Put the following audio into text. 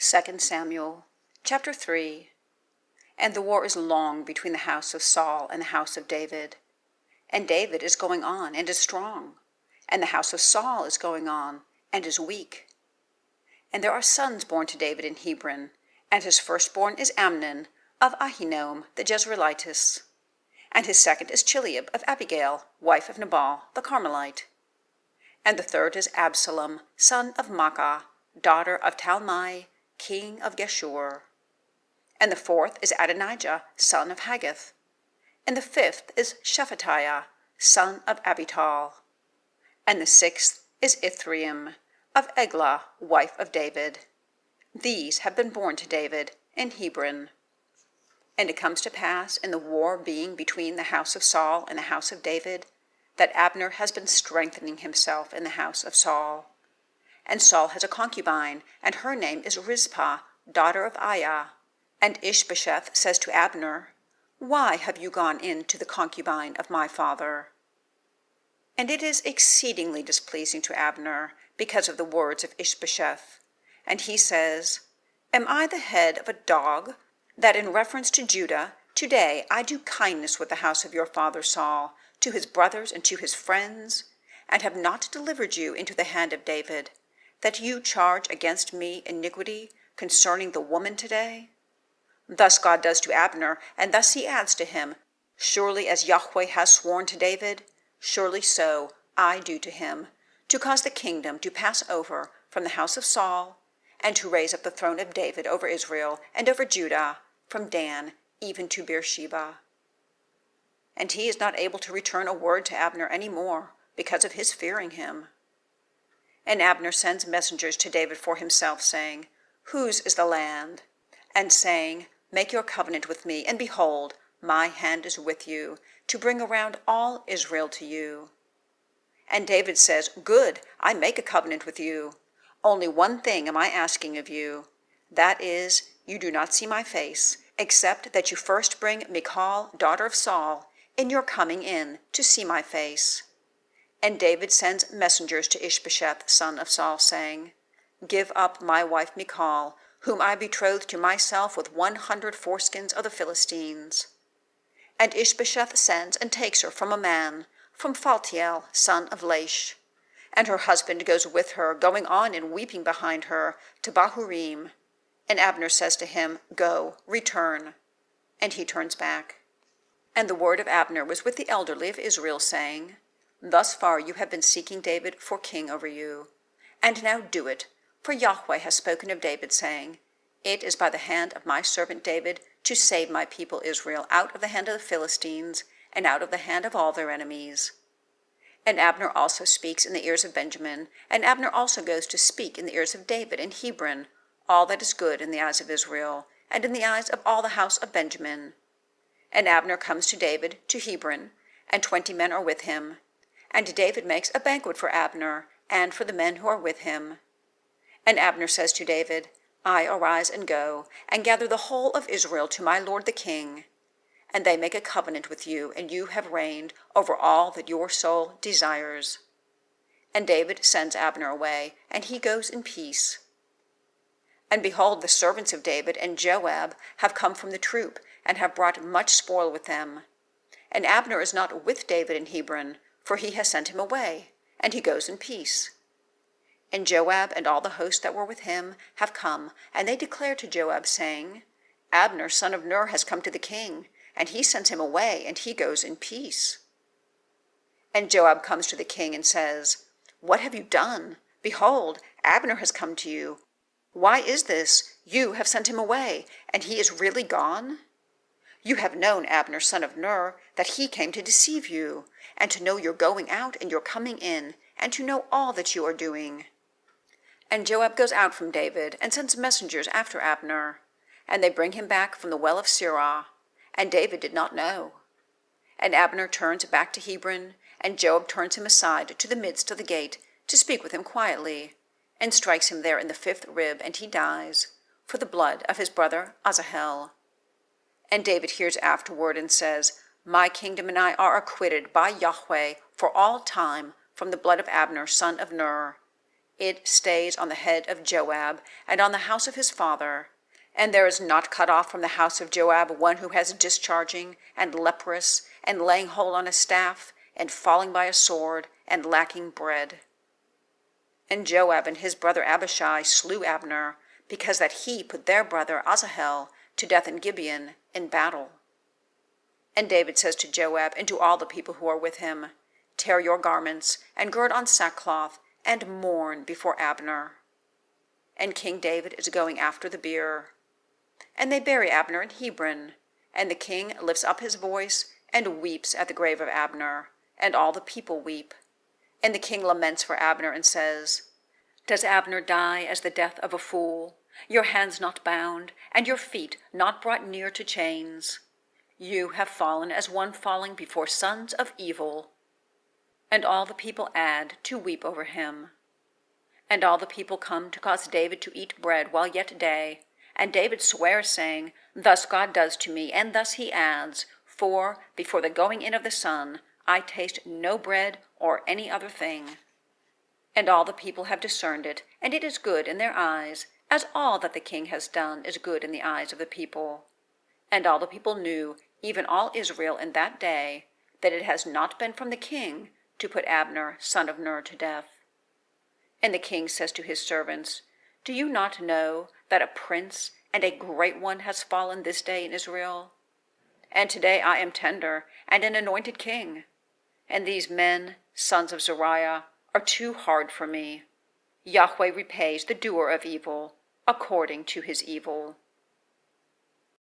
2 Samuel, chapter 3. And the war is long between the house of Saul and the house of David. And David is going on and is strong, and the house of Saul is going on and is weak. And there are sons born to David in Hebron, and his firstborn is Amnon of Ahinoam the Jezreelitess, and his second is Chileab of Abigail, wife of Nabal the Carmelite. And the third is Absalom, son of Maacah, daughter of Talmai, king of Geshur. And the fourth is Adonijah, son of Haggith. And the fifth is Shephatiah, son of Abital. And the sixth is Ithream, of Eglah, wife of David. These have been born to David in Hebron. And it comes to pass, in the war being between the house of Saul and the house of David, that Abner has been strengthening himself in the house of Saul. And Saul has a concubine, and her name is Rizpah, daughter of Aiah. And Ish-Bosheth says to Abner, "Why have you gone in to the concubine of my father?" And it is exceedingly displeasing to Abner because of the words of Ish-Bosheth. And he says, "Am I the head of a dog, that in reference to Judah, today I do kindness with the house of your father Saul, to his brothers and to his friends, and have not delivered you into the hand of David, that you charge against me iniquity concerning the woman today?" Thus God does to Abner, and thus he adds to him, "Surely as Yahweh has sworn to David, surely so I do to him, to cause the kingdom to pass over from the house of Saul, and to raise up the throne of David over Israel and over Judah, from Dan even to Beer-Sheba." And he is not able to return a word to Abner any more, because of his fearing him. And Abner sends messengers to David for himself, saying, "Whose is the land?" And saying, "Make your covenant with me, and behold, my hand is with you, to bring around all Israel to you." And David says, "Good, I make a covenant with you. Only one thing am I asking of you, that is, you do not see my face, except that you first bring Michal, daughter of Saul, in your coming in to see my face." And David sends messengers to Ish-Bosheth, son of Saul, saying, "Give up my wife Michal, whom I betrothed to myself with 100 foreskins of the Philistines." And Ish-Bosheth sends and takes her from a man, from Phaltiel, son of Laish. And her husband goes with her, going on and weeping behind her, to Bahurim. And Abner says to him, "Go, return." And he turns back. And the word of Abner was with the elderly of Israel, saying, "Thus far you have been seeking David for king over you. And now do it, for Yahweh has spoken of David, saying, 'It is by the hand of my servant David to save my people Israel out of the hand of the Philistines, and out of the hand of all their enemies.'" And Abner also speaks in the ears of Benjamin, and Abner also goes to speak in the ears of David in Hebron, all that is good in the eyes of Israel, and in the eyes of all the house of Benjamin. And Abner comes to David to Hebron, and 20 men are with him. And David makes a banquet for Abner, and for the men who are with him. And Abner says to David, "I arise and go, and gather the whole of Israel to my lord the king. And they make a covenant with you, and you have reigned over all that your soul desires." And David sends Abner away, and he goes in peace. And behold, the servants of David and Joab have come from the troop, and have brought much spoil with them. And Abner is not with David in Hebron, for he has sent him away, and he goes in peace. And Joab and all the host that were with him have come, and they declare to Joab, saying, "Abner, son of Ner, has come to the king, and he sends him away, and he goes in peace." And Joab comes to the king and says, "What have you done? Behold, Abner has come to you. Why is this? You have sent him away, and he is really gone? You have known Abner, son of Ner, that he came to deceive you, and to know your going out and your coming in, and to know all that you are doing." And Joab goes out from David, and sends messengers after Abner, and they bring him back from the well of Sirah, and David did not know. And Abner turns back to Hebron, and Joab turns him aside to the midst of the gate, to speak with him quietly, and strikes him there in the 5th rib, and he dies, for the blood of his brother Asahel. And David hears afterward, and says, "My kingdom and I are acquitted by Yahweh for all time from the blood of Abner, son of Ner. it stays on the head of Joab and on the house of his father. And there is not cut off from the house of Joab one who has discharging, and leprous, and laying hold on a staff, and falling by a sword, and lacking bread. And Joab and his brother Abishai slew Abner, because that he put their brother Asahel to death in Gibeon in battle. And David says to Joab and to all the people who are with him, Tear your garments, and gird on sackcloth, and mourn before Abner. And King David is going after the bier. And they bury Abner in Hebron, and the king lifts up his voice and weeps at the grave of Abner, and all the people weep. And the king laments for Abner and says, Does Abner die as the death of a fool, your hands not bound, and your feet not brought near to chains? You have fallen as one falling before sons of evil. And all the people add to weep over him. And all the people come to cause David to eat bread while yet day. And David swears, saying, Thus God does to me, and thus he adds, For before the going in of the sun I taste no bread or any other thing. And all the people have discerned it, and it is good in their eyes, as all that the king has done is good in the eyes of the people. And all the people knew, even all Israel in that day, that it has not been from the king to put Abner, son of Ner, to death. And the king says to his servants, Do you not know that a prince and a great one has fallen this day in Israel? And today I am tender and an anointed king. And these men, sons of Zeruiah, are too hard for me. Yahweh repays the doer of evil according to his evil.